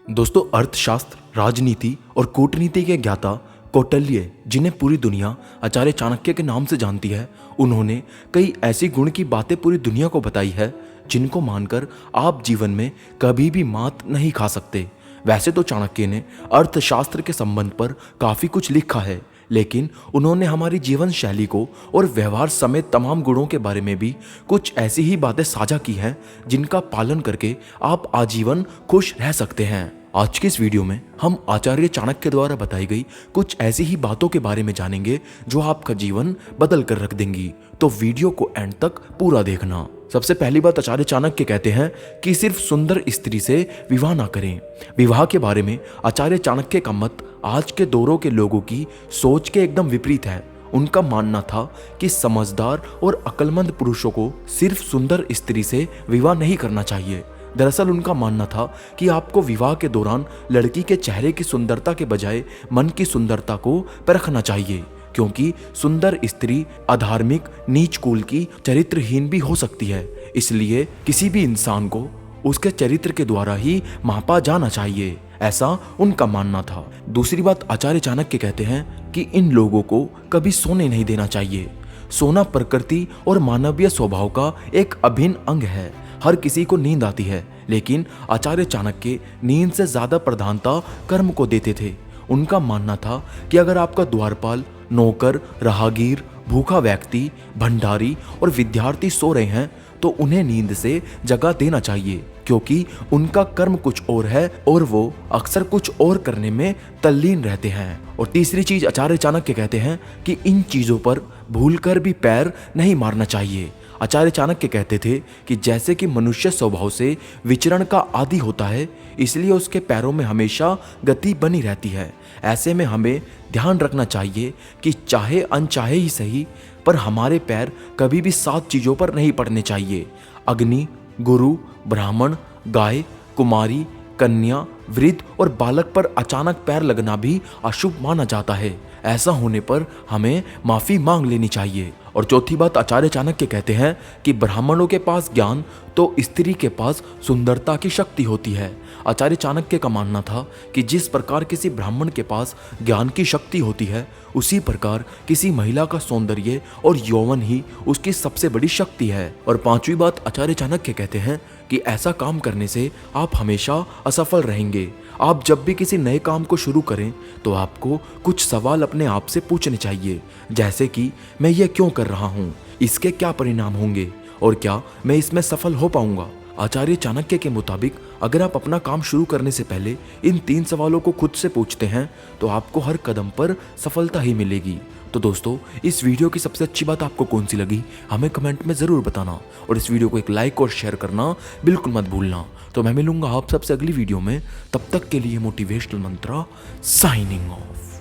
दोस्तों, अर्थशास्त्र, राजनीति और कूटनीति के ज्ञाता कौटिल्य, जिन्हें पूरी दुनिया आचार्य चाणक्य के नाम से जानती है, उन्होंने कई ऐसी गुण की बातें पूरी दुनिया को बताई है जिनको मानकर आप जीवन में कभी भी मात नहीं खा सकते। वैसे तो चाणक्य ने अर्थशास्त्र के संबंध पर काफी कुछ लिखा है, लेकिन उन्होंने हमारी जीवन शैली को और व्यवहार समेत तमाम गुणों के बारे में भी कुछ ऐसी ही बातें साझा की हैं जिनका पालन करके आप आजीवन खुश रह सकते हैं। आज की इस वीडियो में हम आचार्य चाणक्य द्वारा बताई गई कुछ ऐसी ही बातों के बारे में जानेंगे जो आपका जीवन बदल कर रख देंगी, तो वीडियो को एंड तक पूरा देखना। सबसे पहली बात, आचार्य चाणक्य कहते हैं कि सिर्फ सुंदर स्त्री से विवाह ना करें। विवाह के बारे में आचार्य चाणक्य का मत आज के दौरों के लोगों की सोच के एकदम विपरीत है। उनका मानना था कि समझदार और अक्लमंद पुरुषों को सिर्फ सुंदर स्त्री से विवाह नहीं करना चाहिए। दरअसल उनका मानना था कि आपको विवाह के दौरान लड़की के चेहरे की सुंदरता के बजाय मन की सुंदरता को परखना चाहिए, क्योंकि सुंदर स्त्री अधार्मिक, नीच कुल की, चरित्रहीन भी हो सकती है। इसलिए किसी भी इंसान को उसके चरित्र के द्वारा ही मापा जाना चाहिए, ऐसा उनका मानना था। दूसरी बात, आचार्य चाणक्य कहते हैं कि इन लोगों को कभी सोने नहीं देना चाहिए। सोना प्रकृति और मानवीय स्वभाव का एक अभिन्न अंग है। हर किसी को नींद आती है, लेकिन आचार्य चाणक्य नींद से ज्यादा प्रधानता कर्म को देते थे। उनका मानना था कि अगर आपका द्वारपाल, नौकर, राहगीर, भूखा व्यक्ति, भंडारी और विद्यार्थी सो रहे हैं तो उन्हें नींद से जगा देना चाहिए, क्योंकि उनका कर्म कुछ और है और वो अक्सर कुछ और करने में तल्लीन रहते हैं। और तीसरी चीज, आचार्य चाणक्य कहते हैं कि इन चीजों पर भूलकर भी पैर नहीं मारना चाहिए। आचार्य चाणक्य कहते थे कि जैसे कि मनुष्य स्वभाव से विचरण का आदी होता है, इसलिए उसके पैरों में हमेशा गति बनी रहती है। ऐसे में हमें ध्यान रखना चाहिए कि चाहे अनचाहे ही सही, पर हमारे पैर कभी भी 7 चीजों पर नहीं पड़ने चाहिए: अग्नि, गुरु, ब्राह्मण, गाय, कुमारी, कन्या, वृद्ध और बालक पर अचानक पैर लगना भी अशुभ माना जाता है। ऐसा होने पर हमें माफी मांग लेनी चाहिए। और चौथी बात, आचार्य चाणक्य कहते हैं कि ब्राह्मणों के पास ज्ञान तो स्त्री के पास सुंदरता की शक्ति होती है। आचार्य चाणक्य का मानना था कि जिस प्रकार किसी ब्राह्मण के पास ज्ञान की शक्ति होती है, उसी प्रकार किसी महिला का सौंदर्य और यौवन ही उसकी सबसे बड़ी शक्ति है। और पांचवी बात, आचार्य चाणक्य कहते हैं कि ऐसा काम करने से आप हमेशा असफल रहेंगे। आप जब भी किसी नए काम को शुरू करें तो आपको कुछ सवाल अपने आप से पूछने चाहिए, जैसे कि मैं ये क्यों कर रहा हूँ, इसके क्या परिणाम होंगे और क्या मैं इसमें सफल हो पाऊंगा। आचार्य चाणक्य के मुताबिक अगर आप अपना काम शुरू करने से पहले इन 3 सवालों को खुद से पूछते हैं तो आपको हर कदम पर सफलता ही मिलेगी। तो दोस्तों, इस वीडियो की सबसे अच्छी बात आपको कौन सी लगी हमें कमेंट में ज़रूर बताना, और इस वीडियो को एक लाइक और शेयर करना बिल्कुल मत भूलना। तो मैं मिलूंगा आप सबसे अगली वीडियो में, तब तक के लिए मोटिवेशनल मंत्रा साइनिंग ऑफ।